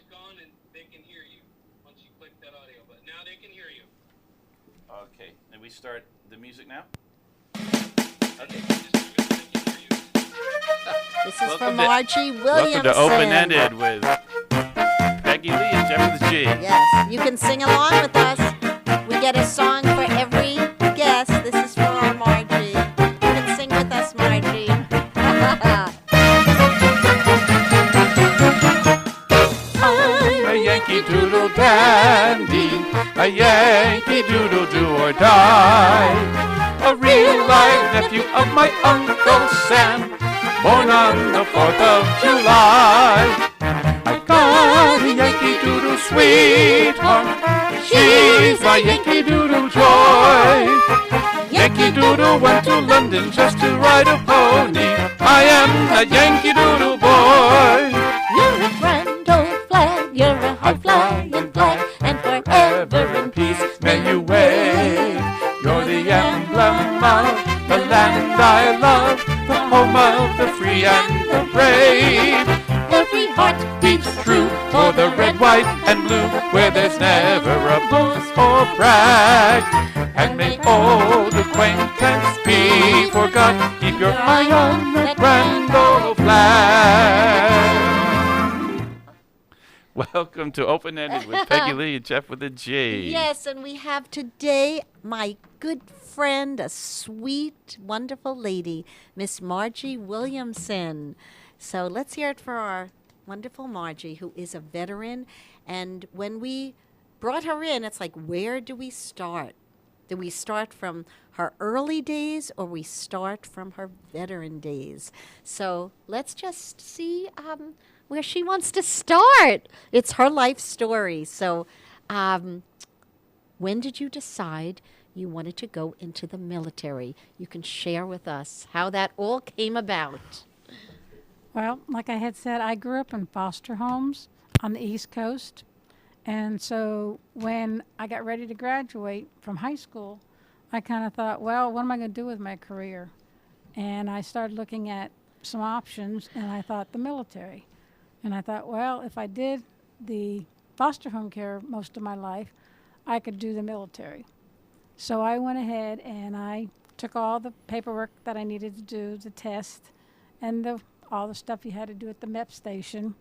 gone and they can hear you once you click that audio button. Now they can hear you. Okay, and we start the music now? Okay. Just move it so they can hear you. This is from Margie Williamson. Welcome to Open Ended with Peggy Lee and Geoff with a G. Yes, you can sing along with us. We get a song for every guest. This is for our Margie. You can sing with us, Margie. I'm a Yankee Doodle dandy, a Yankee Doodle do or die. A real-life nephew of my Uncle Sam, born on the 4th of July. I got a Yankee Doodle sweetheart, she's my Yankee Doodle joy. Yankee Doodle went to London just to ride a pony. I am a Yankee Doodle boy. You're a grand old flag, you're a high-flying flag, and forever in peace May you wave. You're the emblem of the land I love, the home of the free and the brave. every heart Beats true for the red, white, and blue, where there's never a boast or brag. And may old acquaintance be forgot. Keep your eye on the grand old flag. Welcome to Open Ended with Peggy Lee and Geoff with a G. Yes, and we have today my good friend, a sweet, wonderful lady, Miss Margie Williamson. So let's hear it for our wonderful Margie, who is a veteran. And when we brought her in, it's like, where do we start? Do we start from her early days or we start from her veteran days? So let's just see where she wants to start. It's her life story. So when did you decide you wanted to go into the military? You can share with us how that all came about. Well, like I had said, I grew up in foster homes on the East Coast. And so when I got ready to graduate from high school, I kind of thought, well, what am I going to do with my career? And I started looking at some options, and I thought the military. And I thought, well, if I did the foster home care most of my life, I could do the military. So I went ahead and I took all the paperwork that I needed to do, the test, and all the stuff you had to do at the MEP station.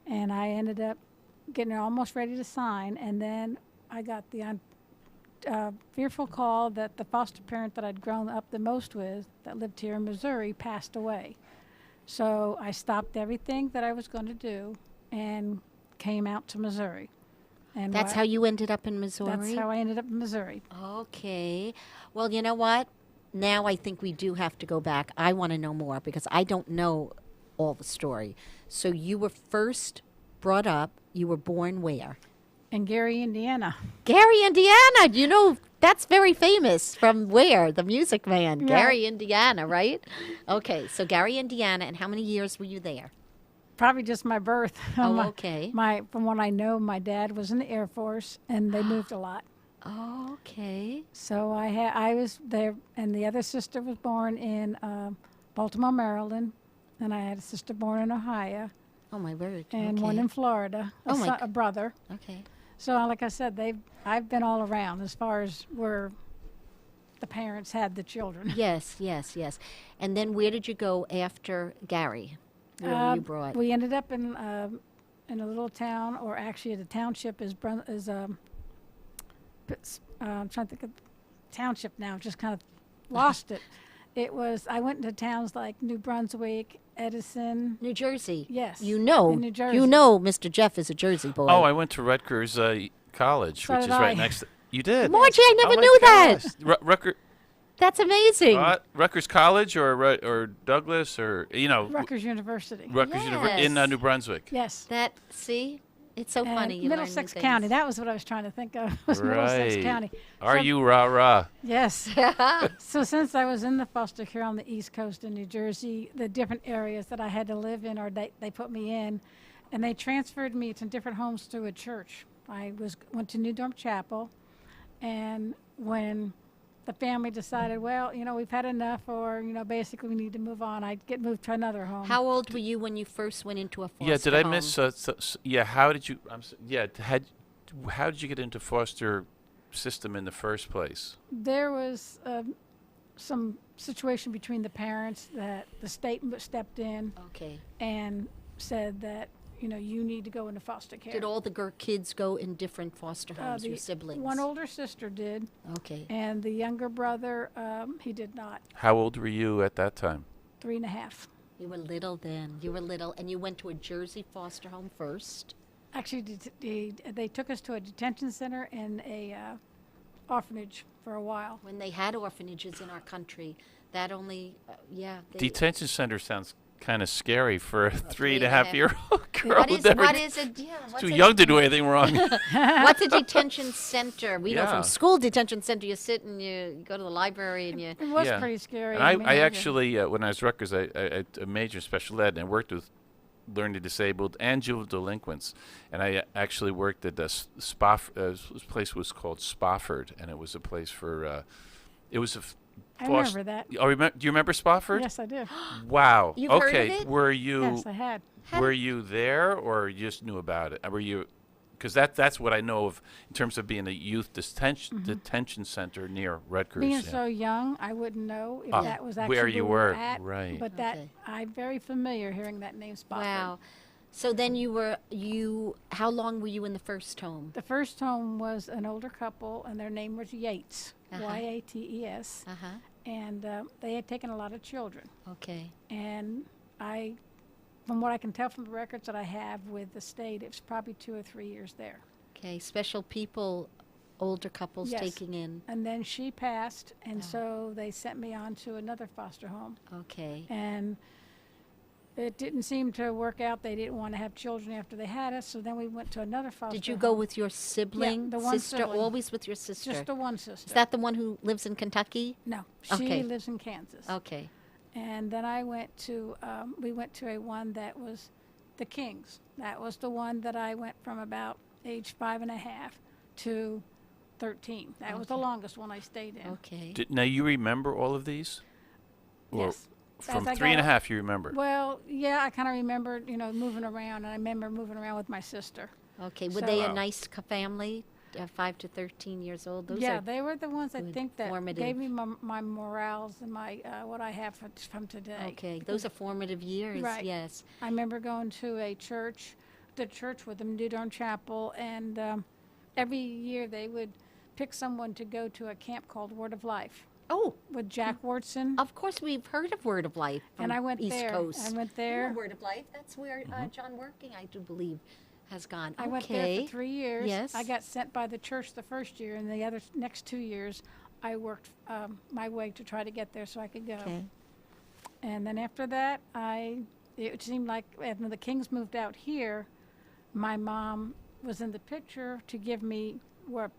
And I ended up getting almost ready to sign. And then I got the fearful call that the foster parent that I'd grown up the most with, that lived here in Missouri, passed away. So I stopped everything that I was going to do and came out to Missouri. And That's how you ended up in Missouri? That's how I ended up in Missouri. Okay. Well, you know what? Now I think we do have to go back. I want to know more because I don't know all the story. So you were first brought up, you were born where? In Gary, Indiana. Gary, Indiana. You know, that's very famous. From where? The Music Man. Yeah. Gary, Indiana, right? Okay, so Gary, Indiana, and how many years were you there? Probably just my birth. Oh, okay. From what I know, my dad was in the Air Force, and they moved a lot. Oh, okay. So I was there, and the other sister was born in Baltimore, Maryland, and I had a sister born in Ohio, Oh, my word. and okay. one in Florida, Oh, my a brother. Okay. So, like I said, I've been all around as far as where the parents had the children. Yes, yes, yes. And then where did you go after Gary? Where were you brought? We ended up in a little town, or actually the township I'm trying to think of township now. Just kind of lost it. I went into towns like New Brunswick, Edison. New Jersey. Yes. You know, in New Jersey. you know, Mr. Geoff is a Jersey boy. Oh, I went to Rutgers College, So which is did right I. next to... You did? Margie, I never Oh my knew that. gosh. Rutgers... That's amazing. Rutgers College or Douglas or, Rutgers University. Rutgers University in Yes. New Brunswick. Yes. See? It's so And funny. You learn new Middlesex things. County. That was what I was trying to think of. Was Middlesex Right. County. Are So- you rah-rah? Yes. So since I was in the foster care on the East Coast in New Jersey, the different areas that I had to live in, or they put me in, and they transferred me to different homes through a church. I went to New Dorm Chapel, and when the family decided, well, we've had enough, or basically we need to move on. I'd get moved to another home. How old were you when you first went into a foster home? Yeah, did I miss? Yeah, how did you? How did you get into foster system in the first place? There was some situation between the parents that the state stepped in Okay. and said that you need to go into foster care. Did all the kids go in different foster homes, your The siblings? one older sister did, Okay. and the younger brother, he did not. How old were you at that time? 3.5. You were little then. You were little, and you went to a Jersey foster home first. Actually, they took us to a detention center and a orphanage for a while. When they had orphanages in our country, that only, Detention center sounds kind of scary for a 3.5 3.5 year old girl. What is it? Yeah, Too what's young to do anything wrong. What's a detention center? We know Yeah. from school detention center, you sit and you go to the library and you. It was Yeah. pretty scary. And I mean, actually, when I was Rutgers, I majored in special ed, and I worked with learning disabled and juvenile delinquents. And I actually worked at this this place was called Spofford, and it was a place for, it was a I remember that. Oh, do you remember Spofford? Yes, I do. Wow. You've heard of Okay. it? Were you Yes, I had. were you there, or you just knew about it? Were you? Because that's what I know of in terms of being a youth detention center near Rutgers. Being yeah. so young, I wouldn't know if Ah, that was actually where you we were, at, right. But that Okay. I'm very familiar hearing that name, Spofford. Wow. So then how long were you in the first home? The first home was an older couple, and their name was Yates, Uh-huh. Yates, Uh-huh. and they had taken a lot of children. Okay. And from what I can tell from the records that I have with the state, it was probably 2 or 3 years there. Okay. Special people, older couples Yes. taking in. And then she passed, and Oh. so they sent me on to another foster home. Okay. And it didn't seem to work out. They didn't want to have children after they had us, so then we went to another foster Did you home. go with your sibling, the one sister? sibling. Always with your sister. Just the one sister. Is that the one who lives in Kentucky? No, she Okay. lives in Kansas. Okay. And then we went to a one that was the Kings. That was the one that I went from about age 5.5 to 13. That was the Okay. longest one I stayed in. Okay. Now you remember all of these? Or Yes. From As I 3.5, you remember? Well, yeah, I kind of remembered, moving around, and I remember moving around with my sister. Okay. Were So- they a nice family? 5 to 13 years old. Those Yeah, are they were the ones I good, think that formative. gave me my morals and my what I have from today. okay. Those are formative years. Right. Yes. I remember going to the church with the New Durham Chapel, and every year they would pick someone to go to a camp called Word of Life Oh, with Jack Wardson. of course we've heard of Word of Life. From And I went East there. Coast. I went You know there. Word of Life. That's where John Working, I do believe, has gone. I went there Okay. for 3 years. Yes. I got sent by the church the first year, and the next 2 years, I worked my way to try to get there so I could go. Okay. And then after that, it seemed like when the Kings moved out here, my mom was in the picture to give me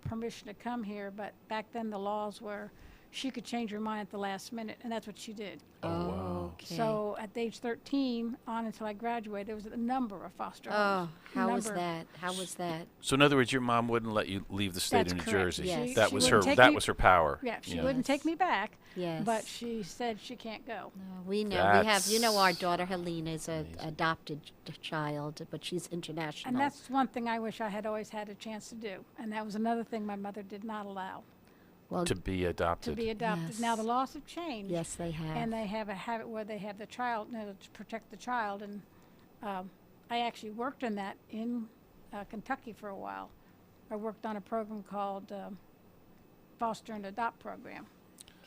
permission to come here. But back then, the laws were she could change her mind at the last minute, and that's what she did. Oh, wow. Okay. So at age 13 on until I graduated, there was a number of foster Oh, homes. how was Number. that? How was that? So in other words, your mom wouldn't let you leave the state That's of New correct. Jersey. Yes. That She was her. wouldn't take That me- was her power. Yeah, she Yeah. wouldn't take me back, Yes. but she said she can't go. No, we know. We have. You That's know, our daughter Helena is a adopted child, but she's international. And that's one thing I wish I had always had a chance to do. And that was another thing my mother did not allow, well, To be adopted. to be adopted. Now, the Yes. laws have changed. yes, they have. And they have a habit where they have the child, to protect the child. And I actually worked in that in Kentucky for a while. I worked on a program called Foster and Adopt Program.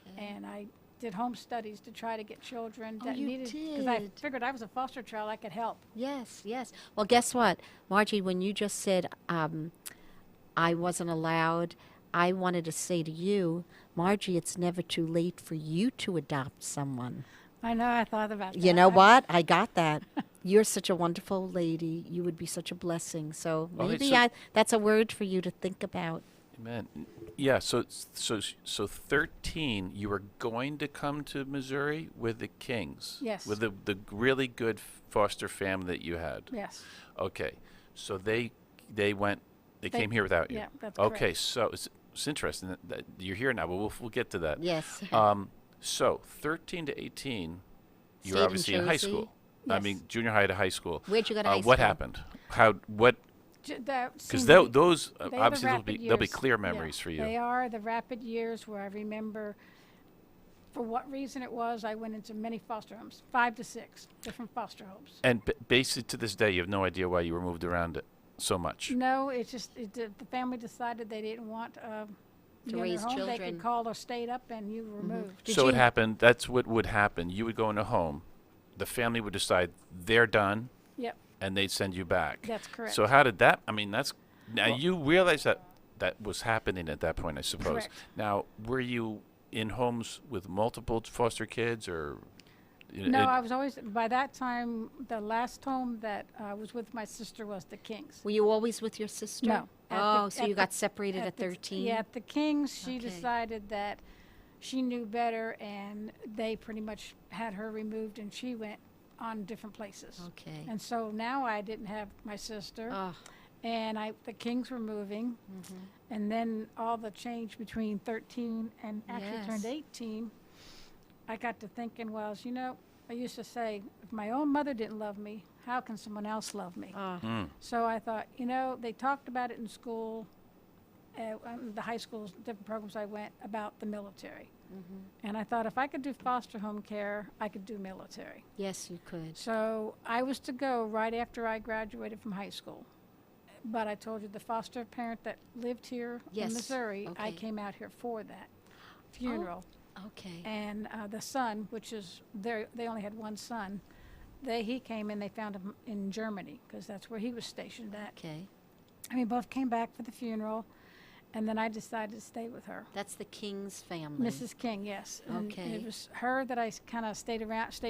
Okay. And I did home studies to try to get children Oh, that you needed, because I did. figured I was a foster child, I could help. Yes, yes. Well, guess what, Margie? When you just said I wasn't allowed, I wanted to say to you, Margie, it's never too late for you to adopt someone. I know, I thought about that. You know what? I got that. You're such a wonderful lady. You would be such a blessing. So Okay, maybe so- that's a word for you to think about. Amen. Yeah. So 13. You were going to come to Missouri with the Kings. Yes. With the really good foster family that you had. Yes. Okay. So they went. They They- came here without you. Yeah, that's Okay. correct. it's interesting that you're here now, but we'll get to that. Yes. So 13 to 18, you Stayed were in obviously in high Jersey? school. I Yes. mean, junior high to high school. Where'd you go to high What school? happened? What? That Because seemed to be- those they are the obviously rapid they'll be years. clear Yeah, memories for you. They are the rapid years where I remember, for what reason it was, I went into many foster homes, 5 to 6 different foster homes. And basically to this day, you have no idea why you were moved around it so much. No, it's just the family decided they didn't want you in raise their home. They children. could call a state up and you were moved. Did So it you- happened. That's what would happen. You would go in a home, the family would decide they're done, Yep, and they'd send you back. that's correct. So how did that? I mean, that's now you realize that was happening at that point, I suppose. Correct. Now, were you in homes with multiple foster kids, or? No, I was always, by that time, the last home that I was with my sister was the Kings. Were you always with your sister? No. Oh, so you got separated at the- 13? Yeah, at the Kings, she Okay. decided that she knew better, and they pretty much had her removed, and she went on different places. Okay. And so now I didn't have my sister, Oh, and the Kings were moving, and then all the change between 13 and actually turned Yes. 18, I got to thinking, well, I used to say, if my own mother didn't love me, how can someone else love me? oh. So I thought, they talked about it in school, the high schools, different programs I went, about the military. And I thought if I could do foster home care, I could do military. Yes, you could. So I was to go right after I graduated from high school. But I told you the foster parent that lived here Yes, in Missouri, I okay. came out here for that funeral. Okay. And the son, which is, they only had one son, he came and they found him in Germany because that's where he was stationed at. Okay. And we both came back for the funeral, and then I decided to stay with her. That's the King's family. Mrs. King, yes. And Okay. it was her that I kind of stayed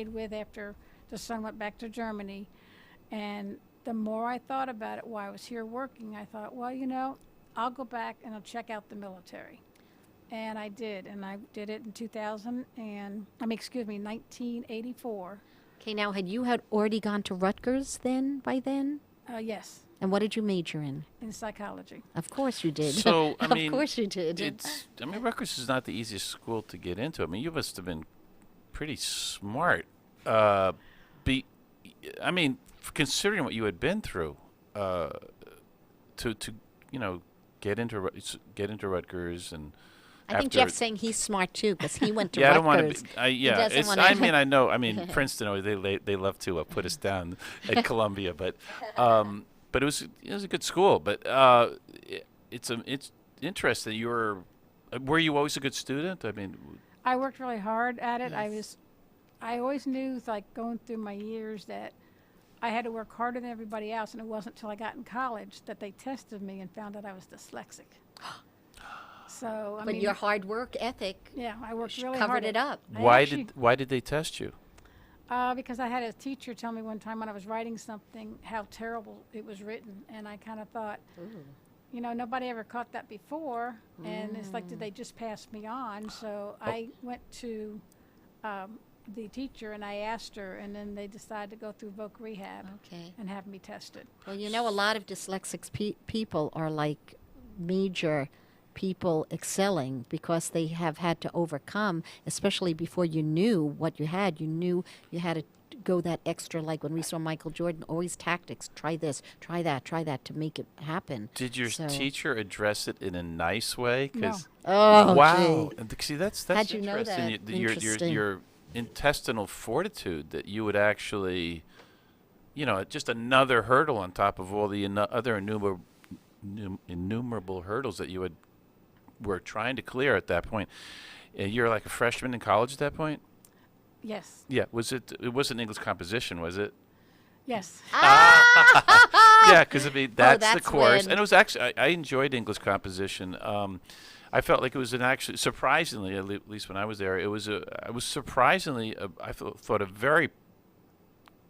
with after the son went back to Germany. And the more I thought about it while I was here working, I thought, well, I'll go back and I'll check out the military. And I did, and I did it in 1984. Okay, now, had you already gone to Rutgers by then? Yes, And what did you major in? in psychology. Of course you did. So, I of mean, course you did. Rutgers is not the easiest school to get into. I mean, you must have been pretty smart. Considering what you had been through, to get into Rutgers and. I think after- Jeff's saying he's smart too because he went to Yeah, I don't Rutgers. want to be. Yeah, doesn't it's. wanna- I know. I mean, Princeton. They love to put us down at Columbia, but it was a good school. But it's interesting. Were you always a good student? I mean, I worked really hard at it. Yes. I always knew, like going through my years, that I had to work harder than everybody else, and it wasn't until I got in college that they tested me and found out I was dyslexic. So, But your hard work ethic yeah, I worked really covered hard. it up. why did they test you? Because I had a teacher tell me one time when I was writing something how terrible it was written, and I kind of thought, nobody ever caught that before, and it's like, did they just pass me on? So I went to the teacher and I asked her, and then they decided to go through voc rehab Okay. and have me tested. Well, a lot of dyslexic people are like major people excelling because they have had to overcome, especially before you knew what you had. You knew you had to go that extra, like when we saw Michael Jordan, always tactics. Try this, try that to make it happen. Did your So- teacher address it in a nice way? 'Cause- Oh, wow. gee. And see, that's How'd you know interesting. that? Your your intestinal fortitude that you would actually, just another hurdle on top of all the other innumerable hurdles that you were trying to clear at that point. You're like a freshman in college at that point? Yes. Yeah. It wasn't English composition, was it? Yes. Yeah, because that's the that's course. when- And it was actually, I enjoyed English composition. I felt like it was surprisingly, at least when I was there, it was surprisingly, I thought a very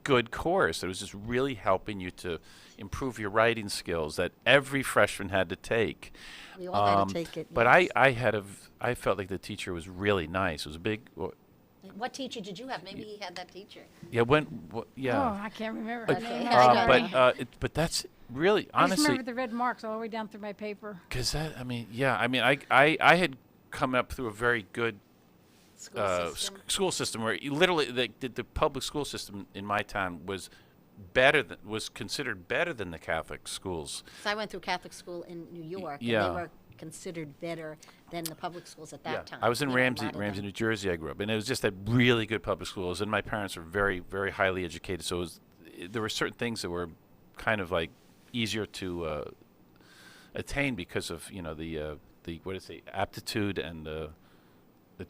good course. It was just really helping you to improve your writing skills that every freshman had to take. We all had to take it. But yes. I felt like the teacher was really nice. It was a big, What teacher did you have? Maybe he had that teacher. Yeah, yeah. Oh, I can't remember her Okay. name. But that's really I just honestly remember the red marks all the way down through my paper. because I had come up through a very good school system where you literally the public school system in my town was considered better than the Catholic schools. So I went through Catholic school in New York, Yeah. and they were considered better than the public schools at that time. I was in You know, a Ramsey, lot of them. New Jersey. I grew up, and it was just at really good public schools. And my parents were very, very highly educated, so there were certain things that were kind of like easier to attain because of the what is it, aptitude and what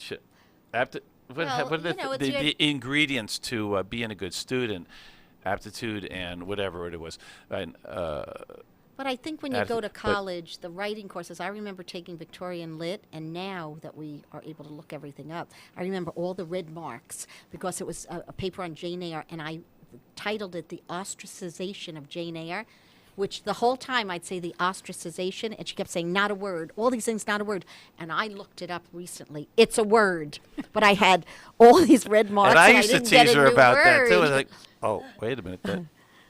are the ingredients to being a good student, aptitude and whatever it was, and. But I think when you go to college, the writing courses, I remember taking Victorian Lit, and now that we are able to look everything up, I remember all the red marks because it was a paper on Jane Eyre, and I titled it The Ostracization of Jane Eyre, which the whole time I'd say the ostracization, and she kept saying, not a word, all these things, not a word. And I looked it up recently. It's a word. But I had all these red marks, and I used to didn't get tease a her new about that, word. too. I was like, oh, wait a minute.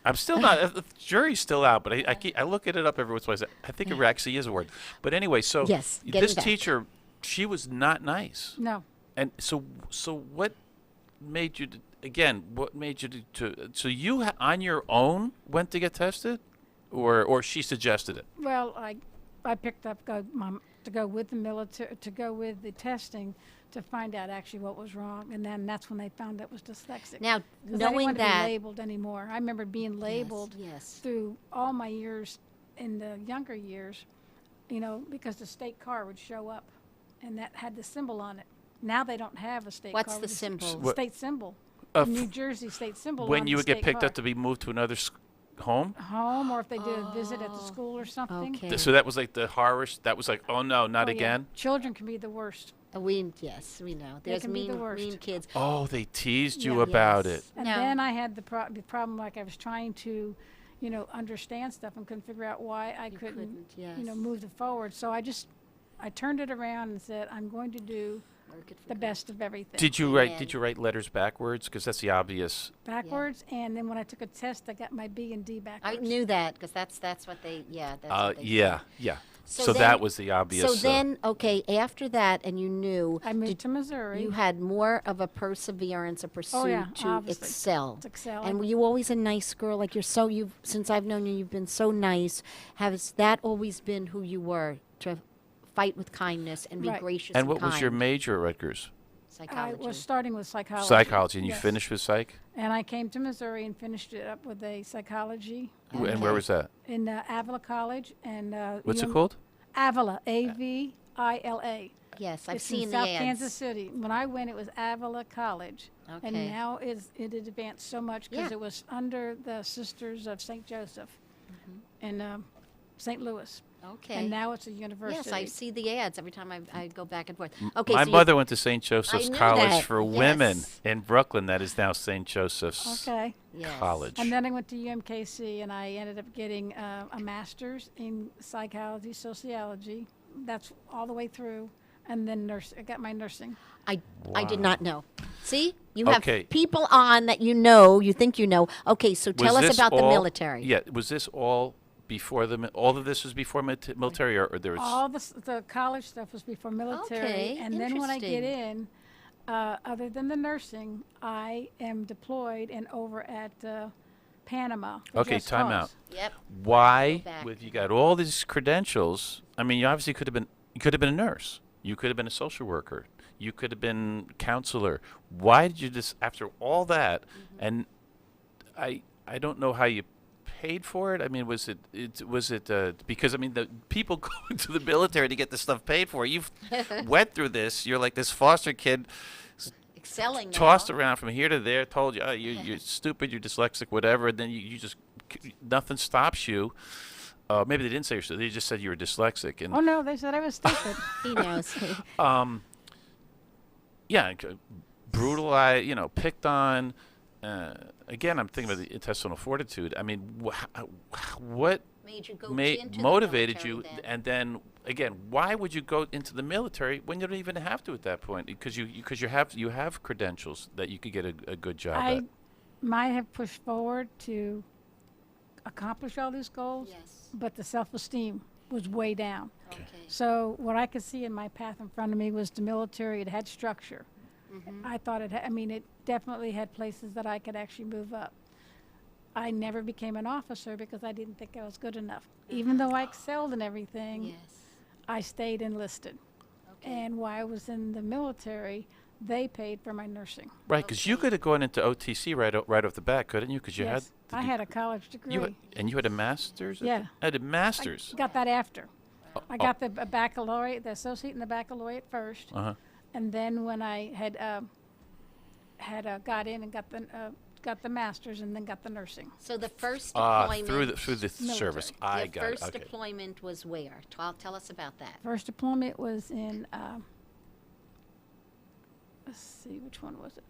I'm still not. The jury's still out, but I look at it up every once in a while. I think it actually is a word. But anyway, so Yes, this getting back. teacher, she was not nice. No. And so what made you What made you so you on your own went to get tested, or she suggested it? Well, I picked up to go with the military, to go with the testing, to find out actually what was wrong, and then that's when they found it was dyslexic. Now, 'Cause I didn't knowing want to that, be labeled anymore. I remember being labeled yes. through all my years in the younger years, because the state car would show up, and that had the symbol on it. Now they don't have a state car. What's the with symbol? What- State symbol. F- New Jersey state symbol. when on you the would get state picked car. up to be moved to another home. Home, or if they did a visit at the school or something. Okay. So that was like the horror. That was like, oh no, not Oh, yeah. again. Children can be the worst. Yes, we know. They There's can be the mean worst. kids. Oh, they teased you Yeah. about Yes. it. And No. then I had the problem, like I was trying to, understand stuff and couldn't figure out why I couldn't, yes. move it forward. So I turned it around and said, I'm going to do Work it for the good. best of everything. Did you write? Amen. Did you write letters backwards? Because that's the obvious. Backwards, and then when I took a test, I got my B and D backwards. I knew that because that's what they, that's what they Yeah, say. yeah. So So then- that was the obvious. So then, okay, after that, and you knew, I moved to Missouri. you had more of a perseverance, a pursuit yeah, to obviously. excel. To excel. And were you always a nice girl? Like since I've known you, you've been so nice. Has that always been who you were, to fight with kindness and be Right. gracious and and what was your kind? major at Rutgers? I Psychology. was starting with psychology. Psychology, and you Yes. finished with psych. And I came to Missouri and finished it up with a psychology And where Okay. was that? in Avila College. And What's it called? Avila, Avila. Yes, I've It's seen in the South ads. Kansas City. When I went, it was Avila College. And Okay. now it had advanced so much because Yeah. it was under the Sisters of St. Joseph in St. Louis. Okay. And now it's a university. Yes, I see the ads every time I go back and forth. Okay, My so mother went to St. Joseph's knew College that, for Women yes. in Brooklyn. That is now St. Joseph's Okay. yes. College. And then I went to UMKC and I ended up getting a master's in psychology, sociology. That's all the way through. And then I got my nursing. I did not know. See, you Okay. have people on that you think you know. Okay, so Was tell us this about the all- military. Yeah, was this all before all of this was before military, or there was? All the college stuff was before military. Okay, And then when I get interesting. in, other than the nursing, I am deployed and over at Panama. for Okay, Just time Cause. out. Yep. Why, back. with you got all these credentials? I mean, you obviously could have been. You could have been a nurse. You could have been a social worker. You could have been counselor. Why did you just, after all that, and I don't know how you paid for it. I mean, was it because I mean the people go to the military to get this stuff paid for. You've went through this. You're like this foster kid Excelling now. tossed around from here to there, told you, oh, you're stupid, you're dyslexic, whatever, and then you just, nothing stops you. Maybe they didn't say you're stupid, they just said you were dyslexic. And Oh, no, they said I was stupid. He knows. yeah, brutalized, picked on. Again, I'm thinking about the intestinal fortitude. I mean, what Made you go made into the motivated military you, then. and then again, why would you go into the military when you don't even have to at that point? Because you have credentials that you could get a good job I at. might have pushed forward to accomplish all these goals, Yes. but the self-esteem was way down. Okay. So what I could see in my path in front of me was the military. It had structure. I thought it definitely had places that I could actually move up. I never became an officer because I didn't think I was good enough. Even though I excelled in everything, Yes. I stayed enlisted. Okay. And while I was in the military, they paid for my nursing. Right, because you Okay. could have gone into OTC right off the bat, couldn't you? Because you Yes, had I had a college degree. and you had a master's. Yeah. I had a master's. Got that after. I Oh. got the baccalaureate, the associate and the baccalaureate first, Uh huh. and then when I had got in and got the master's and then got the nursing. So the first Through deployment. the service. I Your got it. first Okay. deployment was where? Tell us about that. First deployment was in. Let's see, which one was it?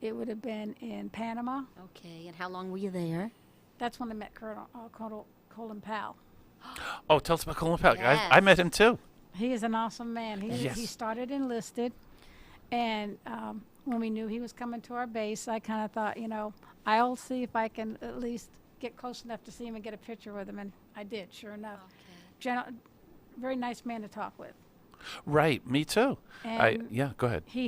It would have been in Panama. Okay. And how long were you there? That's when I met Colin Powell. Oh, tell us about Colin Powell. I Yes. met him too. He is an awesome man. He Yes. started enlisted, and when we knew he was coming to our base, I kind of thought, I'll see if I can at least get close enough to see him and get a picture with him, and I did, sure enough. Okay. Very nice man to talk with. Right. Me too. And Yeah. Go ahead. he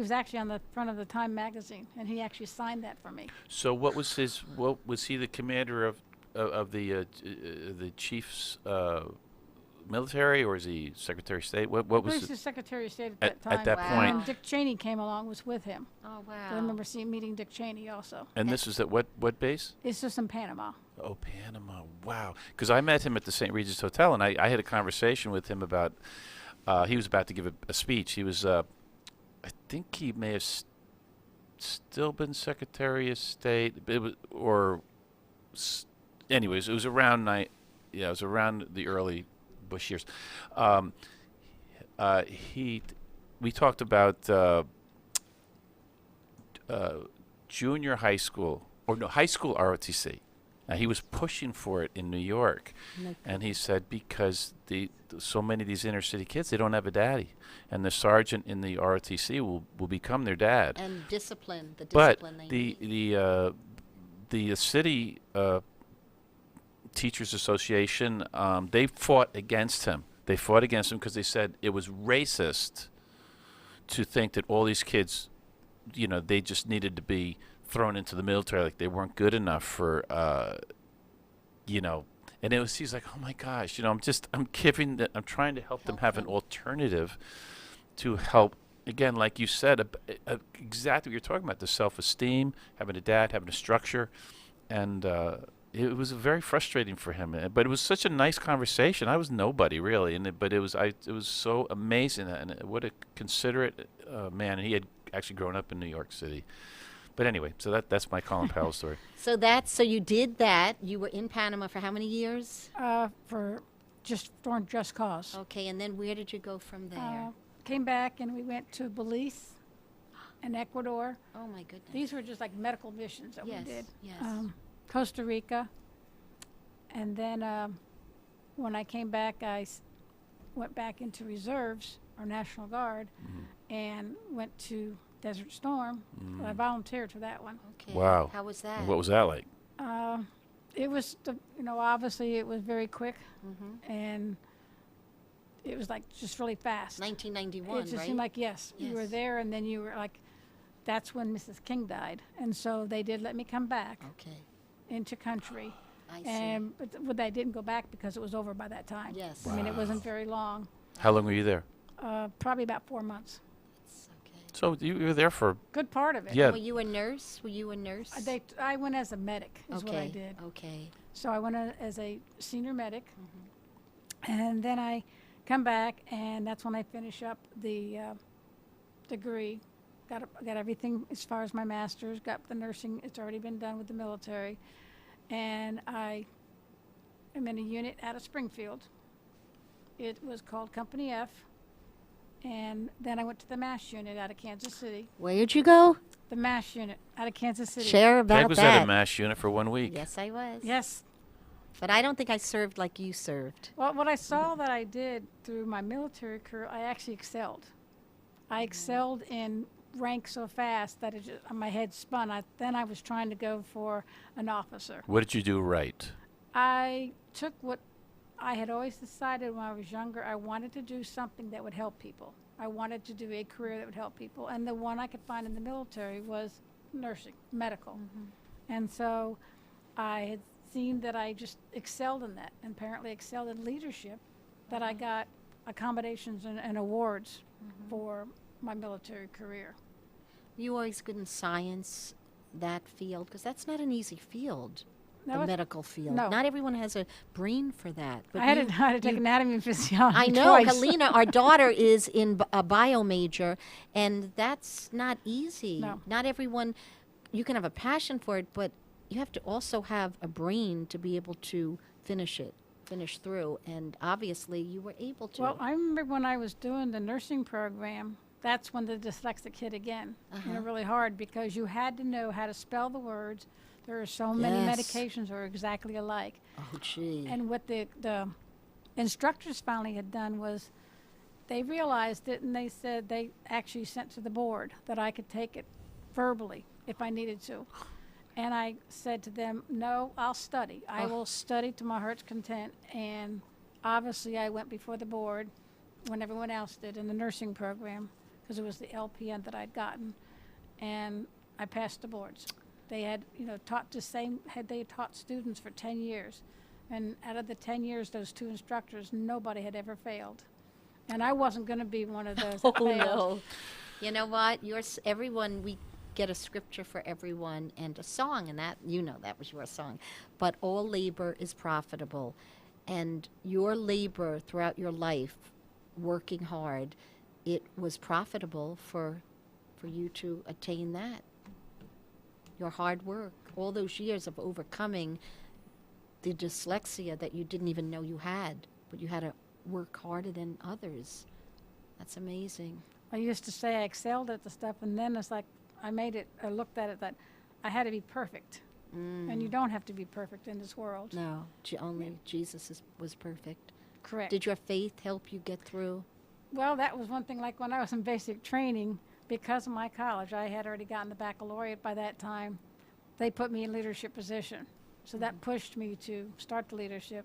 was actually on the front of the Time magazine, and he actually signed that for me. So, what was he the commander of the chief's military, or is he Secretary of State? What I was was it? the Secretary of State at that time. At that Wow. point? And Dick Cheney came along, was with him. Oh wow. I remember meeting Dick Cheney also. And this was at what base? It's just in Panama. Oh, Panama. Wow. Because I met him at the St. Regis Hotel, and I had a conversation with him about. He was about to give a speech. He was. I think he may have still been Secretary of State. It was, anyways, it was around it was around the early Bush years. We talked about junior high school, or no, high school ROTC. Now, he was pushing for it in New York, and he said because so many of these inner city kids, they don't have a daddy, and the sergeant in the ROTC will become their dad. And discipline, the But discipline they need. the city teachers association, they fought against him. They fought against him because they said it was racist to think that all these kids, they just needed to be thrown into the military, like they weren't good enough for, and he's like, oh my gosh, I'm trying to help them have an alternative to help. Again, like you said, exactly what you're talking about, the self-esteem, having a dad, having a structure, and it was very frustrating for him. But it was such a nice conversation. I was nobody really, but it was so amazing, and what a considerate man. And he had actually grown up in New York City. But anyway, so that's my Colin Powell story. So you did that. You were in Panama for how many years? For just cause. Okay, and then where did you go from there? Came back and we went to Belize and Ecuador. Oh my goodness. These were just like medical missions that Yes, we did. yes. Costa Rica. And then when I came back, went back into reserves or National Guard and went to Desert Storm. I volunteered for that one. Okay. Wow. How was that? And what was that like? It was, obviously it was very quick and it was like just really fast. 1991, It just right? seemed like, yes, you were Yes. there and then you were like, that's when Mrs. King died. And so they did let me come back Okay, into country. I see. But I didn't go back because it was over by that time. Yes. I mean, it wasn't very long, How long were you there? probably about 4 months. It's okay. So you were there for Good part of it. Yeah. Were you a nurse? I went as a medic is Okay. what I did. Okay. So I went as a senior medic, and then I come back, and that's when I finish up the degree. Got everything as far as my master's. Got the nursing. It's already been done with the military, and I am in a unit out of Springfield. It was called Company F, and then I went to the MASH unit out of Kansas City. Where'd you go? The MASH unit out of Kansas City. Share about Peg was that. at a MASH unit for 1 week. Yes, I was. Yes. But I don't think I served like you served. Well, what I saw that I did through my military career, I actually excelled. I excelled in rank so fast that my head spun. Then I was trying to go for an officer. What did you do right? I took what I had always decided when I was younger. I wanted to do something that would help people. I wanted to do a career that would help people. And the one I could find in the military was nursing, medical. And so I had seen that I just excelled in that, and apparently excelled in leadership, that I got accommodations and awards for my military career. You always good in science, that field, because that's not an easy field. No, The it's- medical field. no. Not everyone has a brain for that. But I had to take anatomy and physiology I know, twice. Helena, our daughter is in a bio major, and that's not easy. No. Not everyone, you can have a passion for it, but you have to also have a brain to be able to finish through, and obviously you were able to. Well, I remember when I was doing the nursing program, that's when the dyslexic hit again. Really hard, because you had to know how to spell the words. There are so many Yes. medications that are exactly alike. Oh, gee. And what the instructors finally had done was they realized it, and they said they actually sent to the board that I could take it verbally if I needed to. And I said to them, no, I'll study. I will study to my heart's content. And obviously I went before the board when everyone else did in the nursing program, because it was the LPN that I'd gotten. And I passed the boards. They had, taught they taught students for 10 years. And out of the 10 years, those two instructors, nobody had ever failed. And I wasn't going to be one of those that failed. No. You know what? Everyone, we get a scripture for everyone and a song, and that, that was your song. But all labor is profitable. And your labor throughout your life, working hard, it was profitable for you to attain that. Your hard work, all those years of overcoming the dyslexia that you didn't even know you had, but you had to work harder than others. That's amazing. I used to say I excelled at the stuff, and then it's like I looked at it that I had to be perfect. And you don't have to be perfect in this world. No, only Jesus was perfect. Correct. Did your faith help you get through? Well, that was one thing. Like when I was in basic training, because of my college, I had already gotten the baccalaureate by that time. They put me in leadership position. So that pushed me to start the leadership.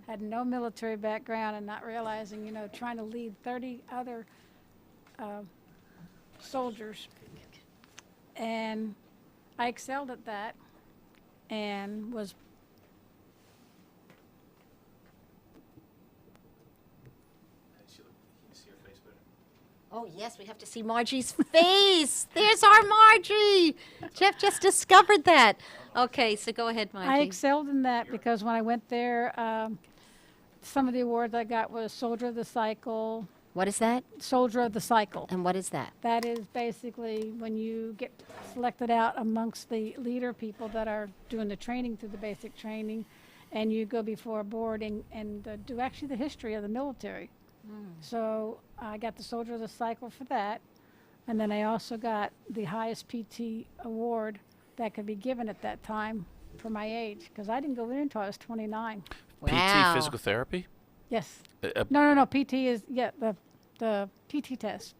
Had no military background, and not realizing, trying to lead 30 other soldiers. And I excelled at that, and was Oh, yes, we have to see Margie's face. There's our Margie. Geoff just discovered that. Okay, so go ahead, Margie. I excelled in that because when I went there, some of the awards I got was Soldier of the Cycle. What is that? Soldier of the Cycle. And what is that? That is basically when you get selected out amongst the leader people that are doing the training through the basic training, and you go before a board and do actually the history of the military. So I got the Soldier of the Cycle for that. And then I also got the highest PT award that could be given at that time for my age, because I didn't go in until I was 29. Wow. PT physical therapy? Yes. No. PT is, the PT test,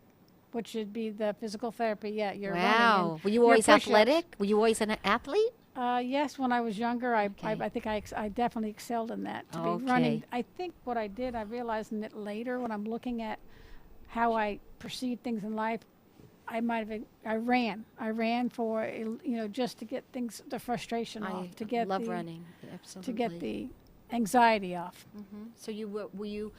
which should be the physical therapy. Yeah, you're running. Wow. and Were you your always push-ups. athletic? Were you always an athlete? Yes, when I was younger, I Okay. think I definitely excelled in that. To Okay. be running, I think what I did, I realized in it later when I'm looking at how I perceive things in life, I ran for, just to get the frustration off, to get love running. Absolutely. to get the anxiety off. So were you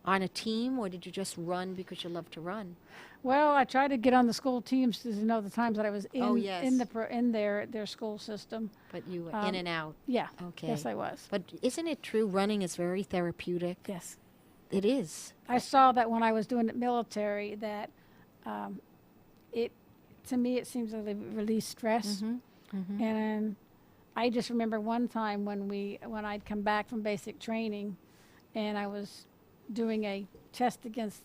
on a team, or did you just run because you love to run? Well, I tried to get on the school teams to know the times that I was in Oh, yes. in their school system. But you were in and out. Yeah. Okay. Yes, I was. But isn't it true running is very therapeutic? Yes. It is. I saw that when I was doing the military that to me it seems like it released stress. And I just remember one time when I'd come back from basic training and I was doing a test against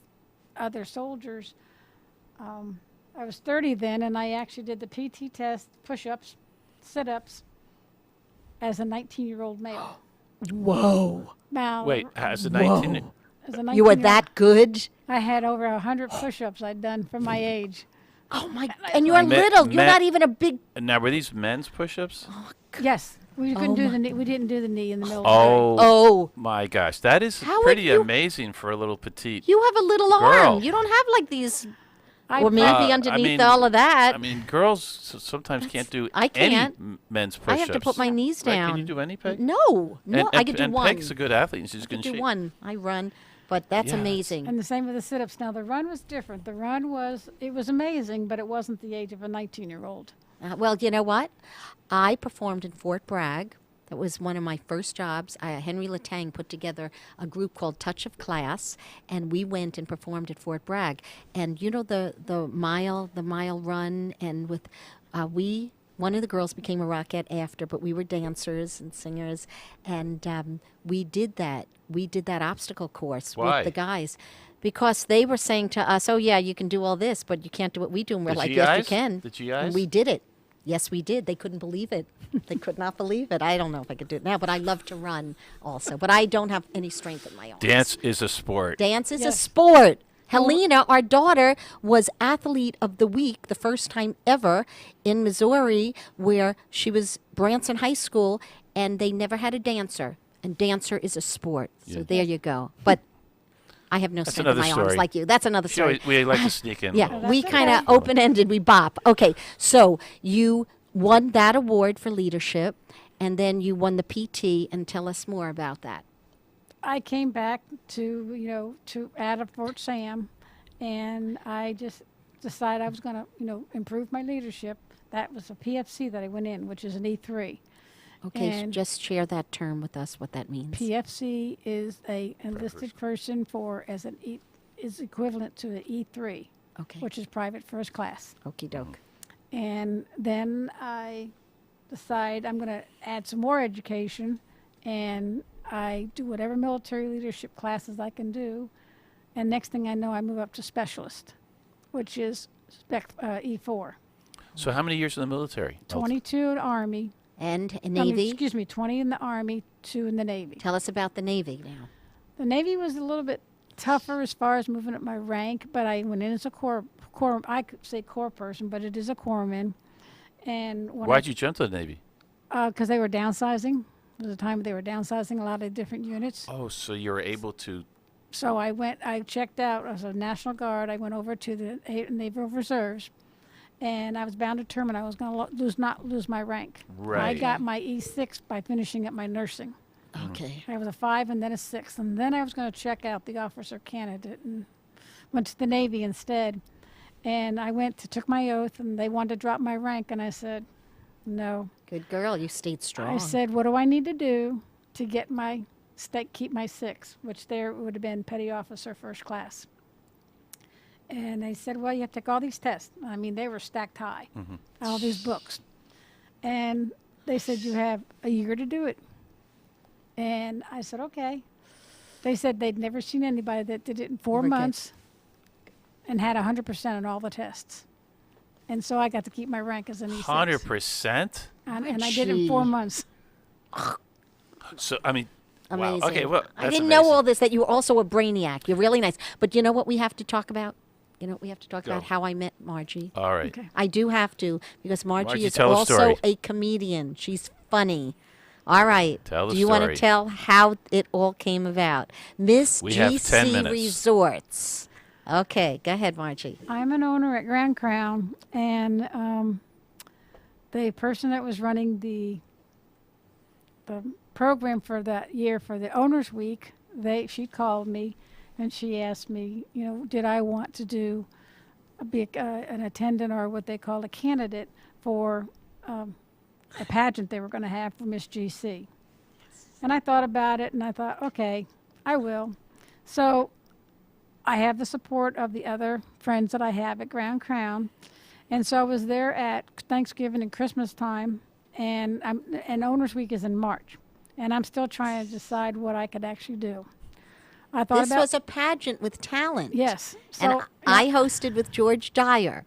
other soldiers. I was 30 then, and I actually did the PT test, push-ups, sit-ups, as a 19-year-old male. Whoa. About Wait, as a 19, as a You were 19-year-old, that good? I had over 100 push-ups I'd done for my age. Oh my! And you're Me- little. You're me- not even a big. now were these men's push-ups? Yes, we couldn't Oh do my- the knee. We didn't do the knee in the military. Oh, My gosh, that is How would pretty you- amazing for a little petite. you have a little Girl. arm. You don't have like these. I- Or maybe I underneath mean- all of that. I mean, girls sometimes can't do I any can't. men's I push-ups. have to put my knees Right, down. Can you do any, Peg? No, I could do and one. Peg's a good athlete. And she's I good could in do shape. one. I run, but that's Yes. amazing. And the same with the sit-ups. Now the run was different. The run was amazing, but it wasn't the age of a 19-year-old. Well, you know what? I performed in Fort Bragg. That was one of my first jobs. Henry Latang put together a group called Touch of Class, and we went and performed at Fort Bragg. And you know the mile run, and with one of the girls became a Rockette after, but we were dancers and singers, and we did that. We did that obstacle course Why? with the guys. Because they were saying to us, "Oh yeah, you can do all this, but you can't do what we do." And we're The like, "Yes, you GIs? can." The GIs? And we did it. Yes, we did. They couldn't believe it. They could not believe it. I don't know if I could do it now, but I love to run also. But I don't have any strength in my arms. Dance is a sport. Dance is a Yes. sport. Helena, our daughter, was athlete of the week the first time ever in Missouri, where she was Branson High School, and they never had a dancer. And dancer is a sport. So Yeah. there you go. But I have no That's strength in another my arms story. like you. That's another She always- story. we like to sneak in. a Yeah, little. that's we okay. kind of open-ended. We bop. Okay, so you won that award for leadership, and then you won the PT. And tell us more about that. I came back to out of Fort Sam, and I just decided I was going to improve my leadership. That was a PFC that I went in, which is an E3. Okay, And- just share that term with us. What that means. PFC is a enlisted person is equivalent to an E3, Okay. which is private first class. Okie doke. And then I decide I'm going to add some more education, and I do whatever military leadership classes I can do. And next thing I know, I move up to specialist, which is E4. So how many years in the military? 22 in the Army. And I mean, Navy. 20 in the Army, 2 in the Navy. Tell us about the Navy now. The Navy was a little bit tougher as far as moving up my rank, but I went in as a corps. I could say corps person, but it is a corpsman. And when Why'd you jump to the Navy? Because they were downsizing. There was a time they were downsizing a lot of different units. Oh, so you were able to. So I checked out as a National Guard. I went over to the Naval Reserves, and I was bound determined I was going to not lose my rank. I Right. got my E6 by finishing up my nursing. Okay. I was a 5 and then a 6, and then I was going to check out the officer candidate and went to the Navy instead. And I took my oath, and they wanted to drop my rank, and I said, no. Good girl. You stayed strong. I said, what do I need to do to get keep my 6, which there would have been petty officer first class. And they said, well, you have to take all these tests. I mean, they were stacked high, all these books. And they said, you have a year to do it. And I said, okay. They said they'd never seen anybody that did it in 4 were good. months and had 100% on all the tests. And so I got to keep my rank as an E6. 100%? And I did it in 4 Gee. months. So, I mean, Amazing. wow. Okay, well, I that's didn't amazing. know all this, that you were also a brainiac. You're really nice. But you know what we have to talk about? You know what we have to talk Go. about? How I met Margie. All right. Okay. I do have to, because Margie Margie, is tell a also story. a comedian. She's funny. All right. Tell the do you want story. to tell how it all came about? Miss We have 10 GC minutes. Resorts. Okay, go ahead, Margie. I'm an owner at Grand Crown, and the person that was running the program for that year for the Owners Week, she called me, and she asked me, did I want to be an attendant or what they call a candidate for a pageant they were going to have for Miss GC. And I thought about it, and I thought, okay, I will. So I have the support of the other friends that I have at Grand Crown. And so I was there at Thanksgiving and Christmas time, and Owners Week is in March. And I'm still trying to decide what I could actually do. I thought This about was a pageant with talent. yes. And So I hosted with George Dyer.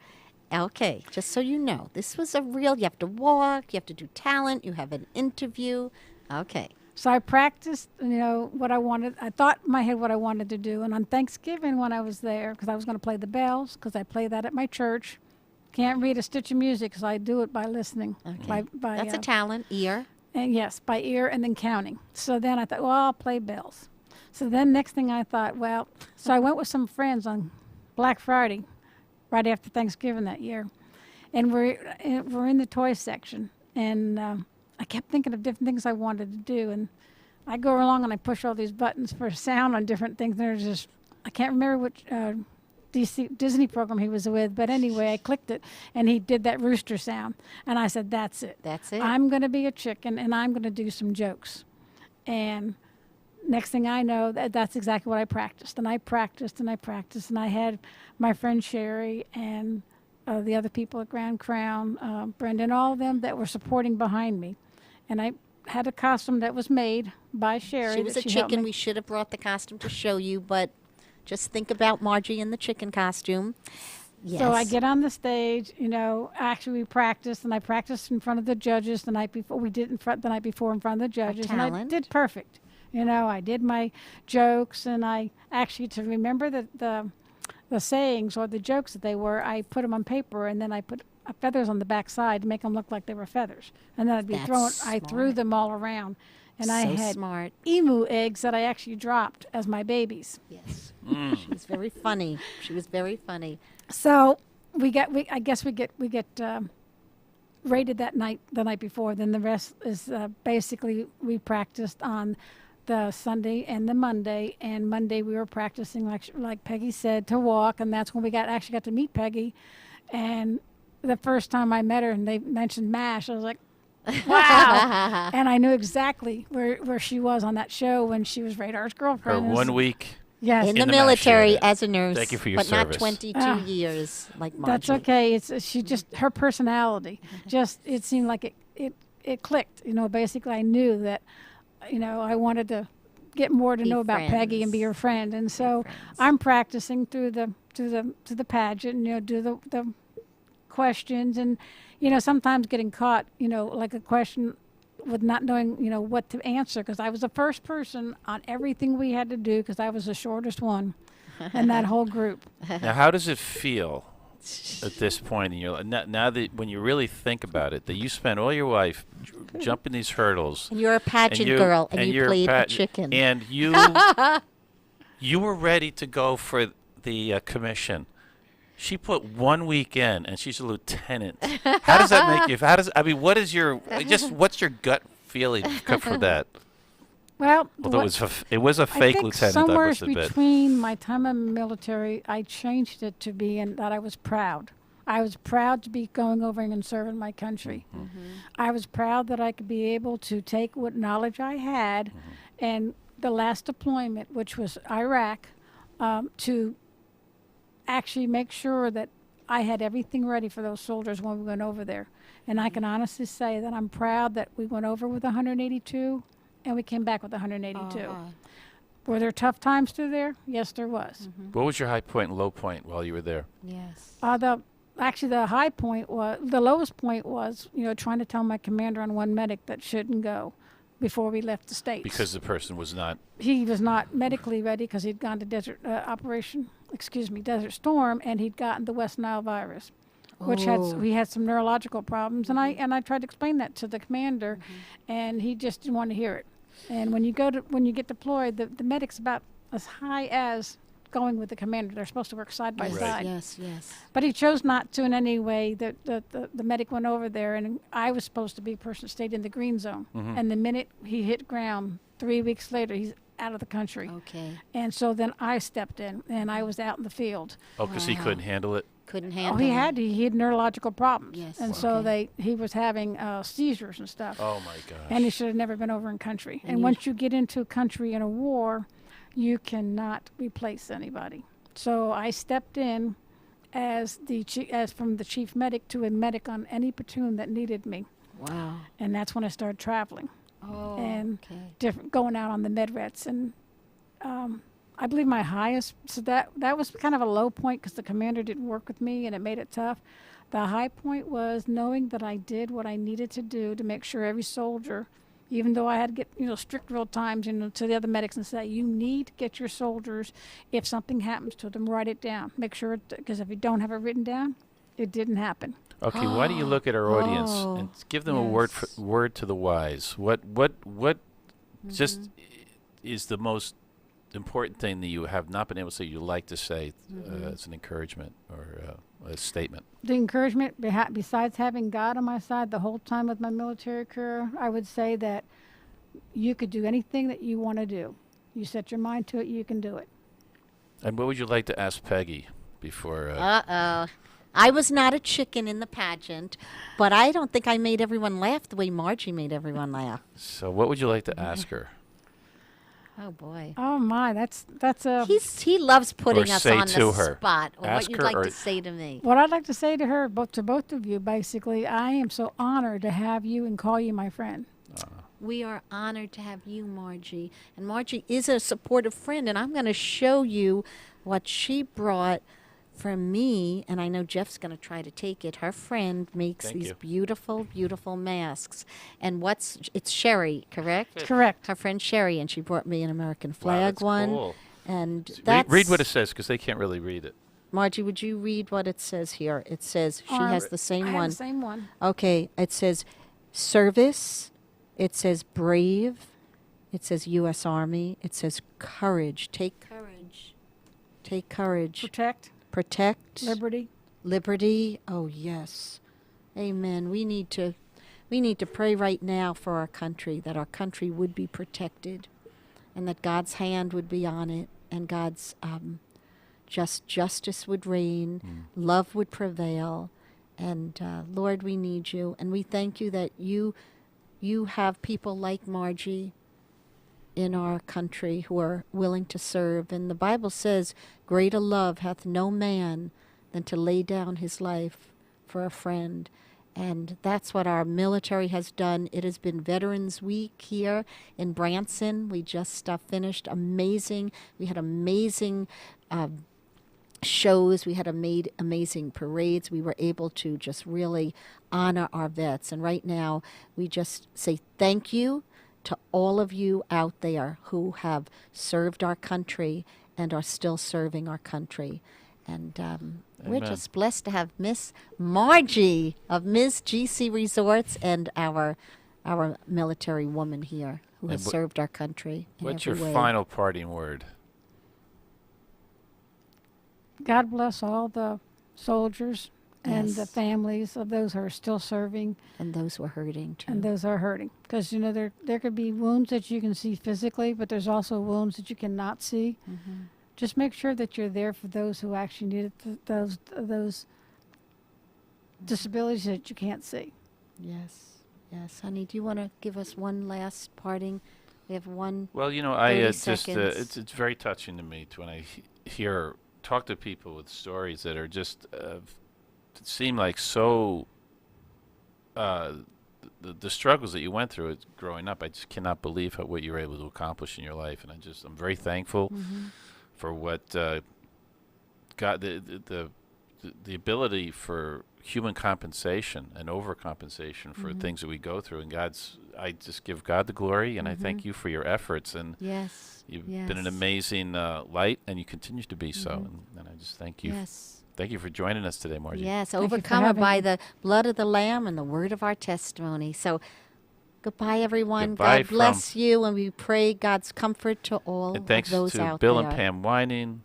Okay, just so you know, this was a real, you have to walk, you have to do talent, you have an interview. Okay. So I practiced, what I wanted. I thought in my head what I wanted to do. And on Thanksgiving when I was there, because I was going to play the bells, because I play that at my church. Can't read a stitch of music because I do it by listening. Okay. By, That's a talent, ear. and yes, by ear and then counting. So then I thought, well, I'll play bells. So then next thing I thought, so I went with some friends on Black Friday, right after Thanksgiving that year. And we're in the toy section. And I kept thinking of different things I wanted to do. And I go along and I push all these buttons for sound on different things. And there's just, I can't remember which Disney program he was with. But anyway, I clicked it and he did that rooster sound. And I said, that's it. That's it. I'm going to be a chicken and I'm going to do some jokes. And next thing I know, that's exactly what I practiced. And I practiced and I practiced. And I had my friend Sherry and the other people at Grand Crown, Brendan, all of them that were supporting behind me. And I had a costume that was made by Sherry. She was a chicken. We should have brought the costume to show you, but just think about Margie in the chicken costume. Yes. So I get on the stage, actually we practiced, and I practiced in front of the judges the night before. We did the night before in front of the judges, and I did perfect. I did my jokes, and I actually, to remember the sayings or the jokes that they were, I put them on paper, and then I put feathers on the back side to make them look like they were feathers. And then I'd be I threw them all around. And I had emu eggs that I actually dropped as my babies. Yes. She was very funny. She was very funny. So we get rated that night, the night before. Then the rest is basically we practiced on the Sunday and the Monday. And Monday we were practicing, like Peggy said, to walk. And that's when we actually got to meet Peggy. And the first time I met her and they mentioned MASH, I was like, wow. And I knew exactly where she was on that show when she was Radar's girlfriend. Her 1 week. Yes. In the military as a nurse. Thank you for your but service. Not 22 years like Margie. That's okay. She just, her personality, it seemed like it clicked. Basically I knew that, I wanted to get more to know about Peggy and be her friend. And so I'm practicing through the pageant, do the questions and, sometimes getting caught, like a question with not knowing, what to answer, because I was the first person on everything we had to do because I was the shortest one in that whole group. Now, how does it feel at this point in your life? Now that when you really think about it, that you spent all your life jumping these hurdles. And you're a pageant girl, and you played a chicken. And you were ready to go for the commission. She put 1 week in, and she's a lieutenant. How does that make you? What is what's your gut feeling for that? Well, it was a fake I think lieutenant. Somewhere between my time in the military, I changed it to being that I was proud. I was proud to be going over and serving my country. Mm-hmm. I was proud that I could be able to take what knowledge I had, and the last deployment, which was Iraq, to actually make sure that I had everything ready for those soldiers when we went over there. And I can honestly say that I'm proud that we went over with 182 and we came back with 182. Were there tough times through there? Yes, there was. Mm-hmm. What was your high point and low point while you were there? Yes. The high point was, the lowest point was, trying to tell my commander on one medic that shouldn't go before we left the States. Because the person was not? He was not medically ready because he'd gone to Desert Storm, and he'd gotten the West Nile virus, which he had some neurological problems. And I tried to explain that to the commander, and he just didn't want to hear it. And when you get deployed, the medic's about as high as going with the commander. They're supposed to work side by side. Yes. But he chose not to in any way. The medic went over there, and I was supposed to be a person that stayed in the green zone. Mm-hmm. And the minute he hit ground, 3 weeks later, he's out of the country. Okay. And so then I stepped in, and I was out in the field. Oh, because he couldn't handle it? Couldn't handle it? He had neurological problems. Yes. And so he was having seizures and stuff. Oh, my gosh. And he should have never been over in country. And once you get into a country in a war, you cannot replace anybody. So I stepped in as from the chief medic to a medic on any platoon that needed me. Wow. And that's when I started traveling. Oh, and going out on the medrets. And I believe my highest, so that was kind of a low point because the commander didn't work with me and it made it tough. The high point was knowing that I did what I needed to do to make sure every soldier, even though I had to get, strict real times, to the other medics and say, you need to get your soldiers, if something happens to them, write it down. Make sure, because if you don't have it written down, it didn't happen. Okay, why don't you look at our audience and give them a word to the wise? What just is the most important thing that you have not been able to say you'd like to say as an encouragement or a statement? The encouragement, besides having God on my side the whole time with my military career, I would say that you could do anything that you want to do. You set your mind to it, you can do it. And what would you like to ask Peggy before? I was not a chicken in the pageant, but I don't think I made everyone laugh the way Margie made everyone laugh. So what would you like to ask her? Oh boy. Oh my, that's a. He loves putting us say on to the her. spot. Or Ask what you'd her like or- to say to me. What I'd like to say to her, to both of you, basically, I am so honored to have you and call you my friend. We are honored to have you, Margie. And Margie is a supportive friend, and I'm going to show you what she brought from me, and I know Geoff's going to try to take it. Her friend makes Thank these you. beautiful, beautiful masks. And it's Sherry, correct? Correct. Her friend Sherry, and she brought me an American Wow, flag that's one. cool. And Read, that's read what it says, because they can't really read it. Margie, would you read what it says here? It says she has the I same have one. the same one. Okay, it says service, it says brave, it says U.S. Army, it says courage. Take courage. Take courage. Protect. Liberty. Liberty. Oh, yes. Amen. We need to pray right now for our country, that our country would be protected and that God's hand would be on it and God's justice would reign, love would prevail. And Lord, we need you. And we thank you that you have people like Margie in our country who are willing to serve. And the Bible says, greater love hath no man than to lay down his life for a friend. And that's what our military has done. It has been Veterans Week here in Branson. We just finished amazing. We had amazing shows. We had amazing parades. We were able to just really honor our vets. And right now, we just say thank you to all of you out there who have served our country and are still serving our country. And we're Amen. just blessed to have Miss Margie of Ms. GC Resorts and our military woman here who has served our country in What's your every way. final parting word? God bless all the soldiers and the Yes. families of those who are still serving And those who are hurting too. and those who are hurting. Because, there could be wounds that you can see physically, but there's also wounds that you cannot see. Mhm. Just make sure that you're there for those who actually need it, those disabilities that you can't see. Yes, yes, honey. Do you want to give us one last parting? We have one. Well, I 30 just seconds. it's very touching to me when I talk to people with stories that are just seem like so. The struggles that you went through growing up, I just cannot believe what you were able to accomplish in your life, and I'm very thankful for what God the ability for human compensation and overcompensation for things that we go through, and I just give God the glory, and I thank you for your efforts, and Yes. you've been an amazing light, and you continue to be so, and I just thank you. Yes. Thank you for joining us today, Margie. Yes. Thank you for Overcome having by me. the blood of the Lamb and the word of our testimony. So, goodbye, everyone. Goodbye God bless you, and we pray God's comfort to all And thanks of those to out Bill there. and Pam Whining,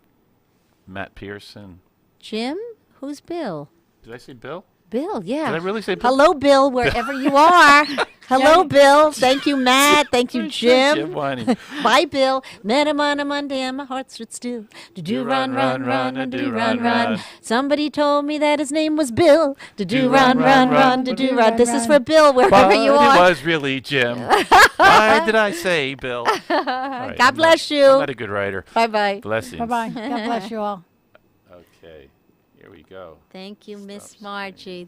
Matt Pearson. Jim, who's Bill? Did I say Bill? Bill, yeah. Did I really say Bill? Hello, Bill, wherever you are. Hello, Bill. Thank you, Matt. Thank you, Jim Jim. Whining. Bye, Bill. Met him on a Monday and my heart stood still. Do run, run, run, and do run, run. Somebody told me that his name was Bill. Do run, run, run, do run. This is for Bill, wherever But you it are. was really Jim. Why did I say Bill? All right, God bless you. I'm not a good writer. Bye-bye. Blessings. Bye-bye. God bless you all. Okay, here we go. Thank you, Miss Stop Margie.